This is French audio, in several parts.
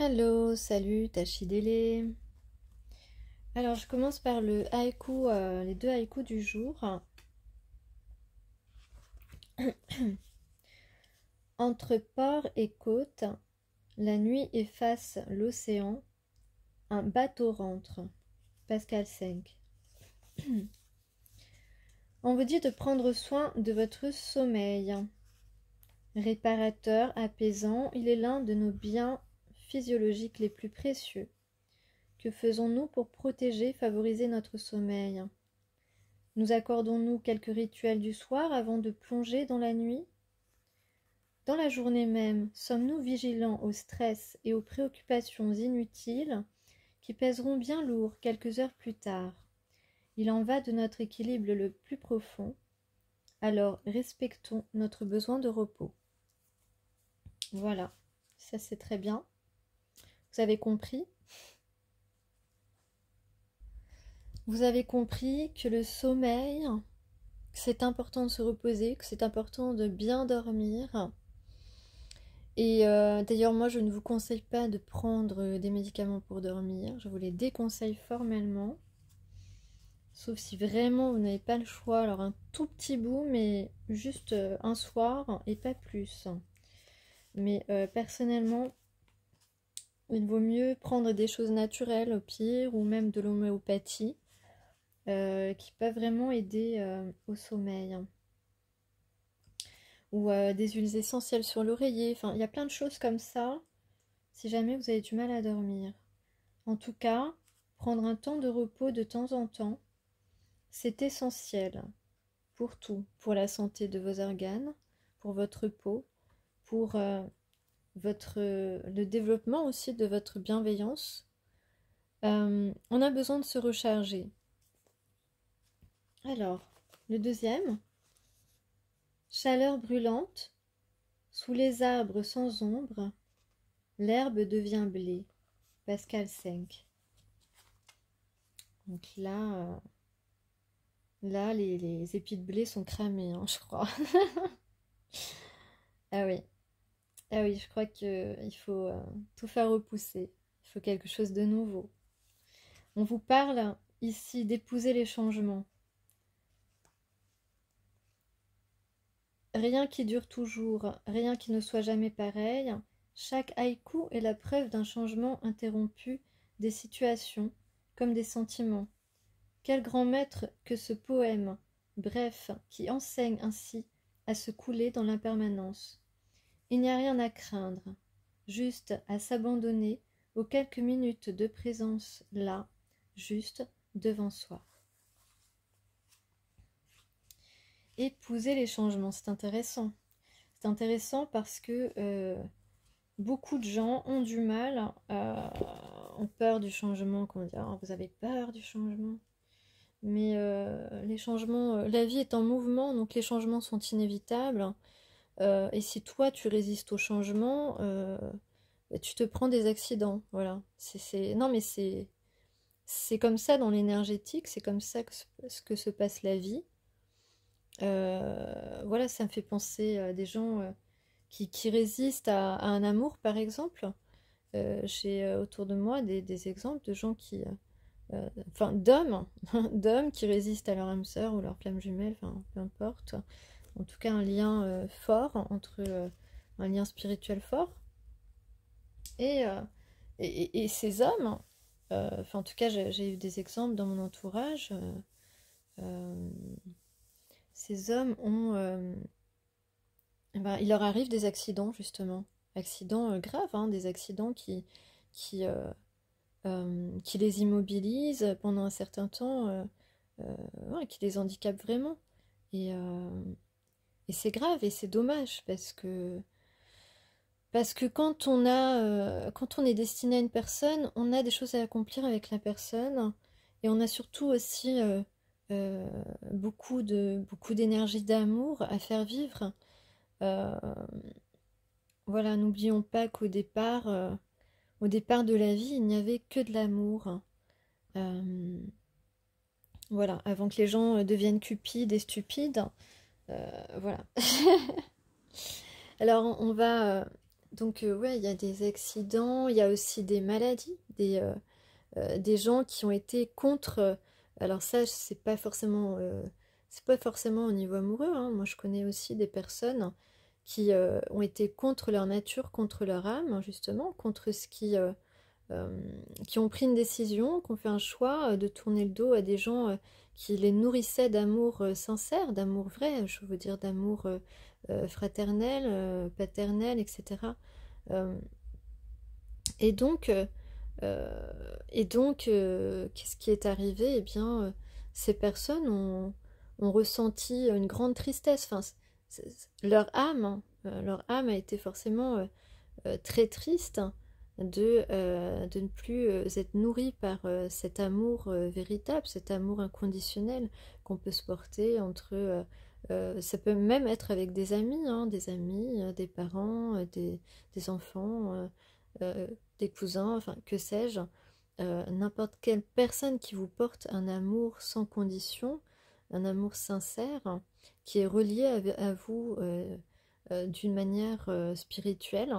Hello, salut, Tachidélé. Alors, je commence par le haïku, les deux haïkus du jour. Entre port et côte, la nuit efface l'océan, un bateau rentre. Pascal 5. On vous dit de prendre soin de votre sommeil. Réparateur, apaisant, il est l'un de nos biens physiologiques les plus précieux. Que faisons-nous pour protéger, favoriser notre sommeil? Nous accordons-nous quelques rituels du soir avant de plonger dans la nuit? Dans la journée même, sommes-nous vigilants au stress et aux préoccupations inutiles qui pèseront bien lourd quelques heures plus tard? Il en va de notre équilibre le plus profond. Alors respectons notre besoin de repos. Voilà, ça c'est très bien. Vous avez compris? Vous avez compris que le sommeil, c'est important de se reposer, que c'est important de bien dormir. Et d'ailleurs, moi, je ne vous conseille pas de prendre des médicaments pour dormir. Je vous les déconseille formellement. Sauf si vraiment vous n'avez pas le choix. Alors un tout petit bout, mais juste un soir et pas plus. Mais personnellement, il vaut mieux prendre des choses naturelles au pire, ou même de l'homéopathie, qui peuvent vraiment aider au sommeil. Ou des huiles essentielles sur l'oreiller. Enfin, il y a plein de choses comme ça, si jamais vous avez du mal à dormir. En tout cas, prendre un temps de repos de temps en temps, c'est essentiel pour tout, pour la santé de vos organes, pour votre peau, pour le développement aussi de votre bienveillance. On a besoin de se recharger. Alors, le deuxième, chaleur brûlante, sous les arbres sans ombre, l'herbe devient blé. Pascal 5. Donc là, les épis de blé sont cramés, hein, je crois. Ah oui. Ah oui, je crois qu'il faut tout faire repousser. Il faut quelque chose de nouveau. On vous parle ici d'épouser les changements. Rien qui dure toujours, rien qui ne soit jamais pareil. Chaque haïku est la preuve d'un changement interrompu des situations comme des sentiments. Quel grand maître que ce poème, bref, qui enseigne ainsi à se couler dans l'impermanence. Il n'y a rien à craindre, juste à s'abandonner aux quelques minutes de présence là, juste devant soi. Épouser les changements, c'est intéressant. C'est intéressant parce que beaucoup de gens ont du mal, ont peur du changement, qu'on dit, oh, vous avez peur du changement. Mais les changements, la vie est en mouvement, donc les changements sont inévitables. Et si toi tu résistes au changement, tu te prends des accidents. Voilà. Non, mais c'est comme ça dans l'énergétique, c'est comme ça que se passe la vie. Voilà, ça me fait penser à des gens qui résistent à un amour, par exemple. J'ai autour de moi des exemples de gens enfin d'hommes, d'hommes qui résistent à leur âme sœur ou leur flamme jumelle, enfin peu importe. En tout cas, un lien fort un lien spirituel fort. Et, et ces hommes, enfin en tout cas, j'ai eu des exemples dans mon entourage. Euh, ces hommes il leur arrive des accidents justement, accidents graves, hein, des accidents qui, euh, qui les immobilisent pendant un certain temps, ouais, qui les handicapent vraiment. Et, euh, et c'est grave et c'est dommage parce que quand on est destiné à une personne, on a des choses à accomplir avec la personne et on a surtout aussi euh, beaucoup d'énergie d'amour à faire vivre. Euh, voilà, n'oublions pas au départ de la vie, il n'y avait que de l'amour. Euh, voilà, avant que les gens deviennent cupides et stupides. Voilà. Alors, ouais, il y a des accidents, il y a aussi des maladies, des gens qui ont été contre. Alors ça, c'est pas forcément au niveau amoureux, hein. Moi, je connais aussi des personnes qui ont été contre leur nature, contre leur âme, justement, contre euh, qui ont pris une décision, qui ont fait un choix de tourner le dos à des gens qui les nourrissaient d'amour sincère, d'amour vrai, je veux dire d'amour fraternel, paternel, etc. Euh, et donc, qu'est-ce qui est arrivé? Eh bien, ces personnes ont ressenti une grande tristesse. Enfin, leur âme a été forcément très triste de ne plus être nourrie par cet amour véritable, cet amour inconditionnel qu'on peut se porter ça peut même être avec des amis, des parents, des enfants, euh, des cousins, enfin que sais-je, n'importe quelle personne qui vous porte un amour sans condition, un amour sincère, qui est relié à vous d'une manière spirituelle.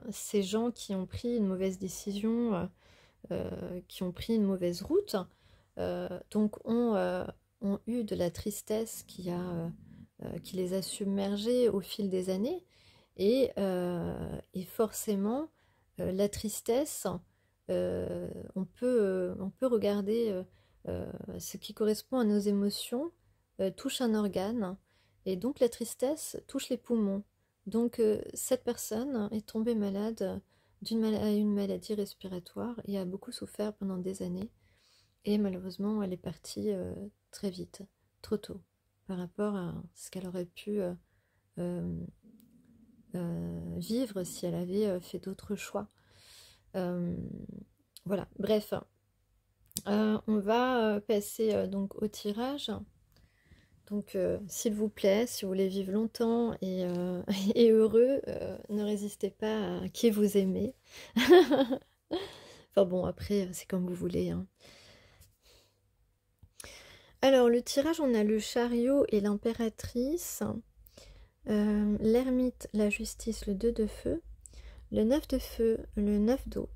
Ces gens qui ont pris une mauvaise décision, qui ont pris une mauvaise route, ont eu de la tristesse qui les a submergés au fil des années. Et forcément, la tristesse, on peut regarder ce qui correspond à nos émotions, touche un organe, et donc la tristesse touche les poumons. Donc cette personne est tombée malade à une maladie respiratoire et a beaucoup souffert pendant des années. Et malheureusement, elle est partie très vite, trop tôt, par rapport à ce qu'elle aurait pu euh, vivre si elle avait fait d'autres choix. Euh, voilà, bref. On va passer donc au tirage. Donc, s'il vous plaît, si vous voulez vivre longtemps et heureux, ne résistez pas à qui vous aimez. Enfin bon, après, c'est comme vous voulez, hein. Alors, le tirage, on a le chariot et l'impératrice, l'ermite, la justice, le 2 de feu, le 9 de feu, le 9 d'eau.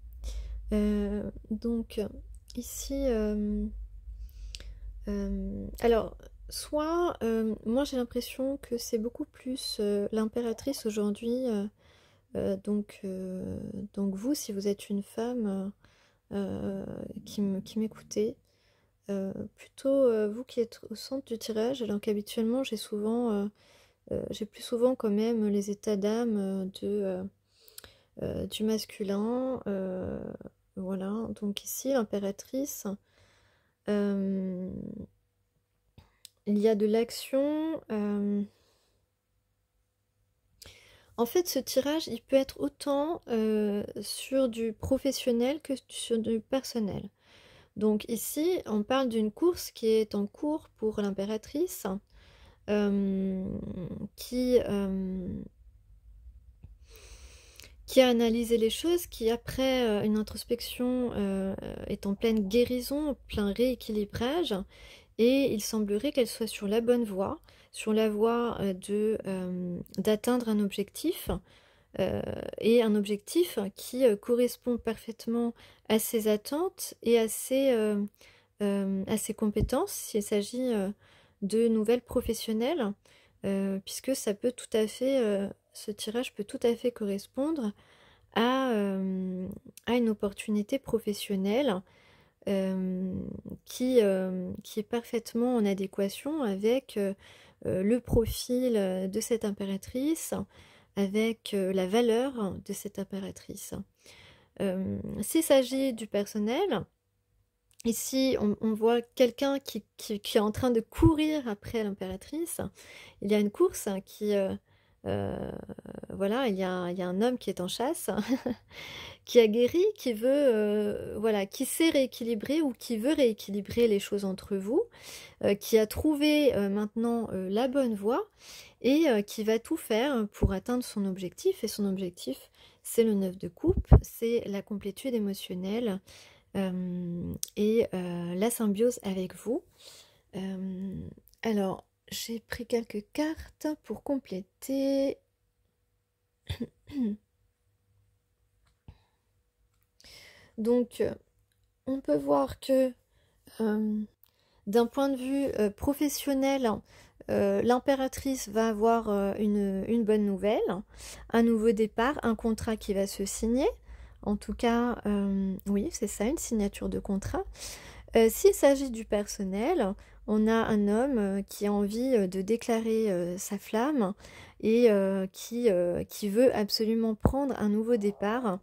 Donc, ici, alors, soit, moi j'ai l'impression que c'est beaucoup plus l'impératrice aujourd'hui, donc vous, si vous êtes une femme qui m'écoutez, plutôt vous qui êtes au centre du tirage, alors qu'habituellement j'ai plus souvent quand même les états d'âme du masculin, voilà, donc ici l'impératrice, euh, il y a de l'action. En fait, ce tirage, il peut être autant sur du professionnel que sur du personnel. Donc ici, on parle d'une course qui est en cours pour l'impératrice, euh, qui, euh, qui a analysé les choses, qui après une introspection est en pleine guérison, en plein rééquilibrage, et il semblerait qu'elle soit sur la bonne voie, sur la voie d'atteindre un objectif, et un objectif qui correspond parfaitement à ses attentes et à ses compétences, s'il s'agit de nouvelles professionnelles, puisque ça peut tout à fait, ce tirage peut tout à fait correspondre à, euh, à une opportunité professionnelle qui est parfaitement en adéquation avec le profil de cette impératrice, avec la valeur de cette impératrice. S'il s'agit du personnel, ici on voit quelqu'un qui est en train de courir après l'impératrice. Il y a une course euh, voilà, il y a un homme qui est en chasse, qui a guéri, qui veut, voilà, qui sait rééquilibrer ou qui veut rééquilibrer les choses entre vous, qui a trouvé maintenant la bonne voie et qui va tout faire pour atteindre son objectif. Et son objectif, c'est le 9 de coupe, c'est la complétude émotionnelle et la symbiose avec vous. Alors, j'ai pris quelques cartes pour compléter. Donc, on peut voir que d'un point de vue professionnel, l'impératrice va avoir une bonne nouvelle, un nouveau départ, un contrat qui va se signer. En tout cas, oui, c'est ça, une signature de contrat. S'il s'agit du personnel, on a un homme qui a envie de déclarer sa flamme et qui veut absolument prendre un nouveau départ,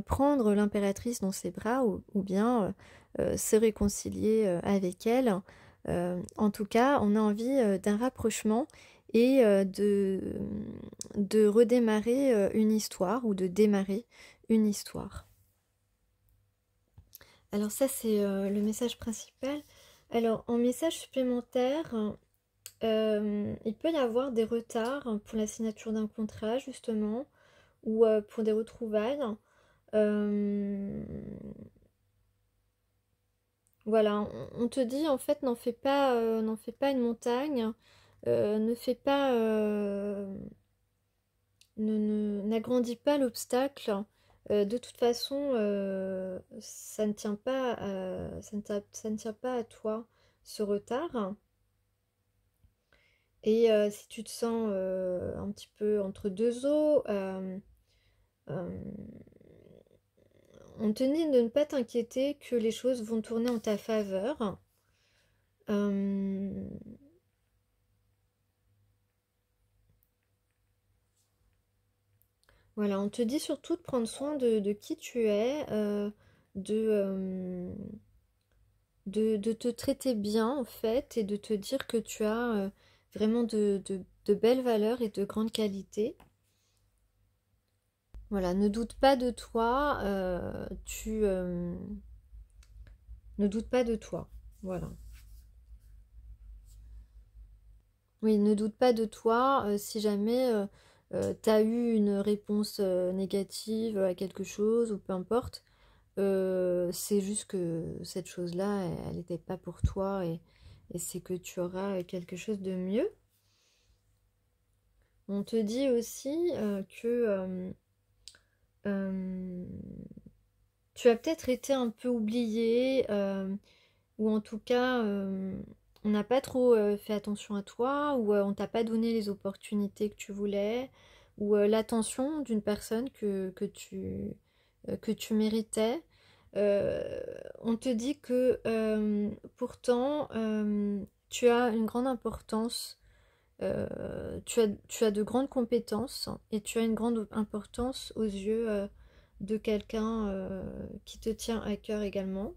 prendre l'impératrice dans ses bras ou bien se réconcilier avec elle. En tout cas, on a envie d'un rapprochement et de redémarrer une histoire ou de démarrer une histoire. Alors ça, c'est le message principal. Alors, en message supplémentaire, il peut y avoir des retards pour la signature d'un contrat, justement, ou pour des retrouvailles. Euh, voilà, on te dit, en fait, n'en fais pas une montagne, ne fais pas, n'agrandis pas l'obstacle. De toute façon, ça ne tient pas ça ne tient pas à toi, ce retard. Et si tu te sens un petit peu entre deux eaux, euh, on te dit de ne pas t'inquiéter que les choses vont tourner en ta faveur. Euh, voilà, on te dit surtout de prendre soin de qui tu es, de, euh, de te traiter bien en fait et de te dire que tu as vraiment de belles valeurs et de grandes qualités. Voilà, ne doute pas de toi, ne doute pas de toi. Voilà. Oui, ne doute pas de toi si jamais tu as eu une réponse négative à quelque chose ou peu importe. C'est juste que cette chose-là, elle n'était pas pour toi et c'est que tu auras quelque chose de mieux. On te dit aussi que euh, tu as peut-être été un peu oublié, ou en tout cas, on n'a pas trop fait attention à toi, ou on t'a pas donné les opportunités que tu voulais, ou l'attention d'une personne que tu méritais. On te dit que pourtant, tu as une grande importance, tu as de grandes compétences et tu as une grande importance aux yeux de quelqu'un qui te tient à cœur également.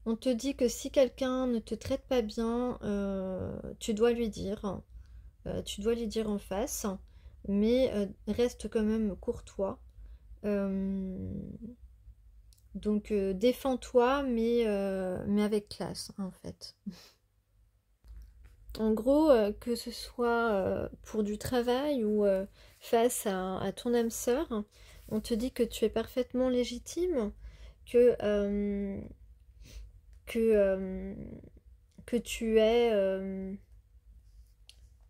On te dit que si quelqu'un ne te traite pas bien, tu dois lui dire. Tu dois lui dire en face, mais reste quand même courtois. Euh, donc défends-toi, mais avec classe, en fait. En gros, que ce soit pour du travail ou face à ton âme sœur, on te dit que tu es parfaitement légitime, que, euh, que, euh, que tu es,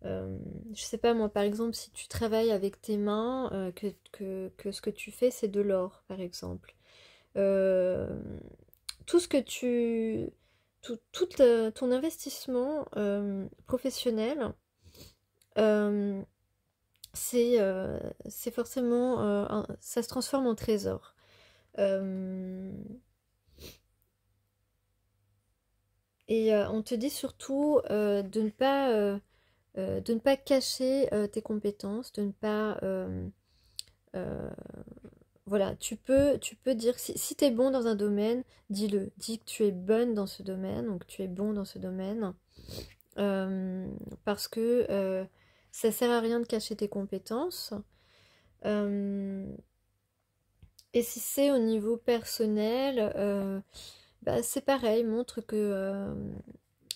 je sais pas moi, par exemple, si tu travailles avec tes mains, que ce que tu fais, c'est de l'or, par exemple. Euh, tout ce que tu... Tout ton investissement professionnel, euh, c'est forcément... ça se transforme en trésor. Euh, et on te dit surtout de ne pas cacher tes compétences, de ne pas... euh, voilà, tu peux dire, si tu es bon dans un domaine, dis-le. Dis que tu es bonne dans ce domaine, donc tu es bon dans ce domaine. Euh, parce que ça sert à rien de cacher tes compétences. Euh, et si c'est au niveau personnel, bah, c'est pareil, montre que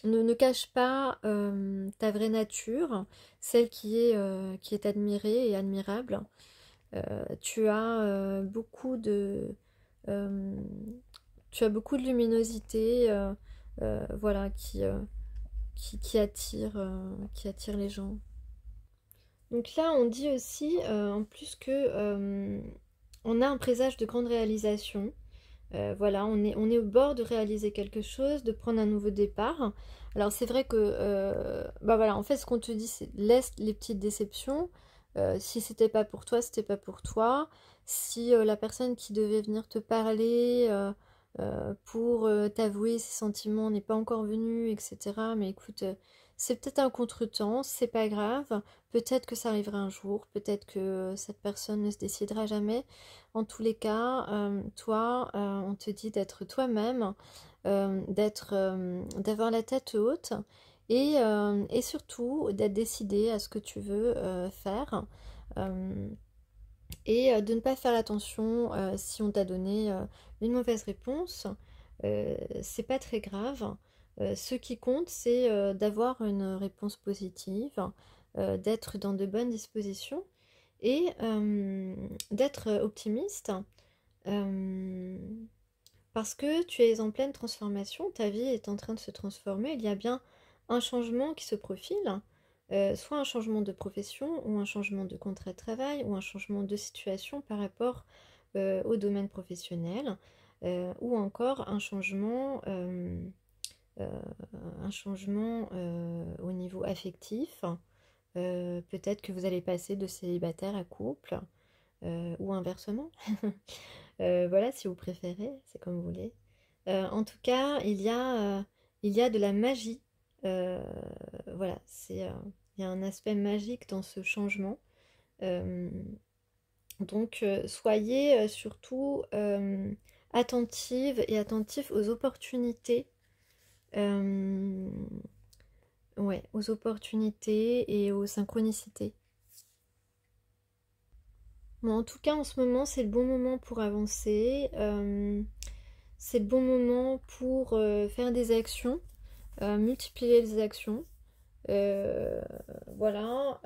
ne cache pas ta vraie nature, celle qui est admirée et admirable. Tu as euh, tu as beaucoup de luminosité, voilà, qui attire les gens. Donc là, on dit aussi, en plus que on a un présage de grande réalisation. Voilà, on est au bord de réaliser quelque chose, de prendre un nouveau départ. Alors c'est vrai que, bah voilà, en fait, ce qu'on te dit, c'est laisse les petites déceptions. Si c'était pas pour toi, c'était pas pour toi. Si la personne qui devait venir te parler pour t'avouer ses sentiments n'est pas encore venue, etc. Mais écoute, c'est peut-être un contretemps, c'est pas grave. Peut-être que ça arrivera un jour, peut-être que cette personne ne se décidera jamais. En tous les cas, toi, on te dit d'être toi-même, d'avoir la tête haute et surtout d'être décidé à ce que tu veux faire. Euh, et de ne pas faire attention si on t'a donné une mauvaise réponse. C'est pas très grave. Ce qui compte, c'est d'avoir une réponse positive, d'être dans de bonnes dispositions et d'être optimiste. euh, Parce que tu es en pleine transformation, ta vie est en train de se transformer, il y a bien un changement qui se profile, soit un changement de profession, ou un changement de contrat de travail, ou un changement de situation par rapport au domaine professionnel, ou encore euh, un changement au niveau affectif. Peut-être que vous allez passer de célibataire à couple, ou inversement. Voilà, si vous préférez, c'est comme vous voulez. En tout cas, il y a de la magie. Euh, voilà, il y a un aspect magique dans ce changement. Euh, donc, soyez surtout attentive et attentif aux opportunités. euh, ouais, aux opportunités et aux synchronicités. Bon, en tout cas, en ce moment, c'est le bon moment pour avancer. C'est le bon moment pour faire des actions, multiplier les actions. Euh, voilà,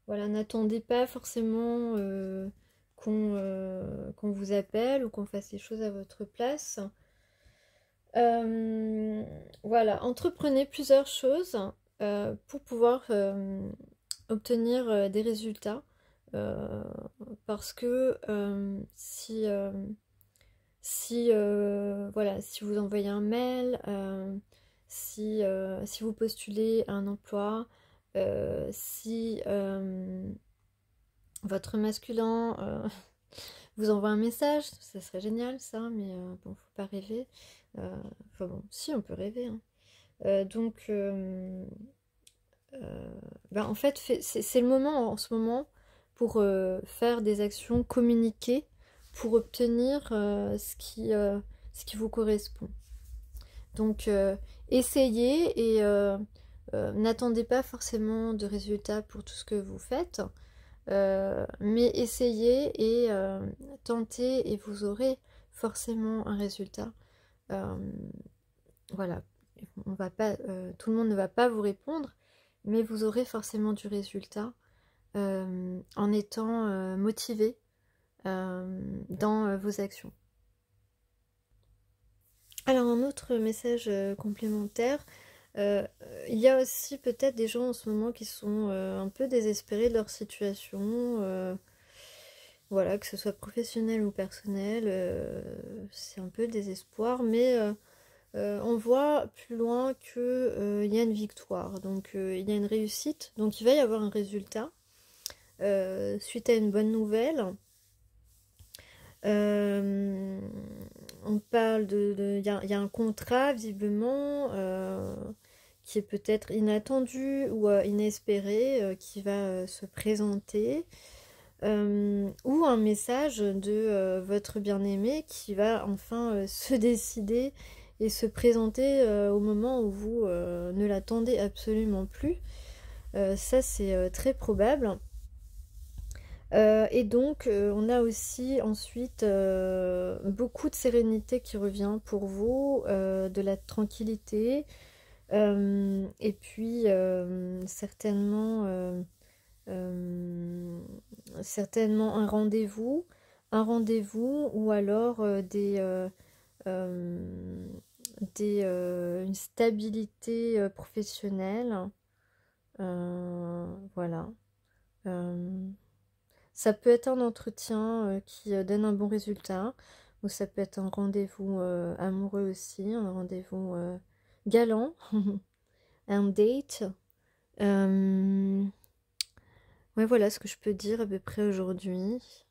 voilà, n'attendez pas forcément qu'on vous appelle ou qu'on fasse les choses à votre place. Voilà, entreprenez plusieurs choses pour pouvoir obtenir des résultats. Euh, Parce que voilà, si vous envoyez un mail, si vous postulez à un emploi, si votre masculin vous envoie un message, ça serait génial ça, mais bon, faut pas rêver. Enfin bon, si on peut rêver, hein. Donc, ben, en fait, c'est le moment en ce moment pour faire des actions communiquées pour obtenir ce qui vous correspond. Donc, essayez et n'attendez pas forcément de résultats pour tout ce que vous faites, mais essayez et tentez et vous aurez forcément un résultat. Euh, voilà, on va pas, tout le monde ne va pas vous répondre, mais vous aurez forcément du résultat en étant motivé dans vos actions. Alors un autre message complémentaire, euh, il y a aussi peut-être des gens en ce moment qui sont un peu désespérés de leur situation, voilà, que ce soit professionnel ou personnel, c'est un peu le désespoir, mais on voit plus loin que il y a une victoire, donc il y a une réussite, donc il va y avoir un résultat suite à une bonne nouvelle. Euh, on parle il y a un contrat visiblement qui est peut-être inattendu ou inespéré qui va se présenter. Ou un message de votre bien-aimé qui va enfin se décider et se présenter au moment où vous ne l'attendez absolument plus. Ça, c'est très probable. Et donc, on a aussi ensuite beaucoup de sérénité qui revient pour vous, de la tranquillité, et puis euh, certainement un rendez-vous ou alors euh, une stabilité professionnelle. Voilà. Euh, Ça peut être un entretien qui donne un bon résultat, ou ça peut être un rendez-vous amoureux aussi, un rendez-vous galant, un date. Ouais, voilà ce que je peux dire à peu près aujourd'hui.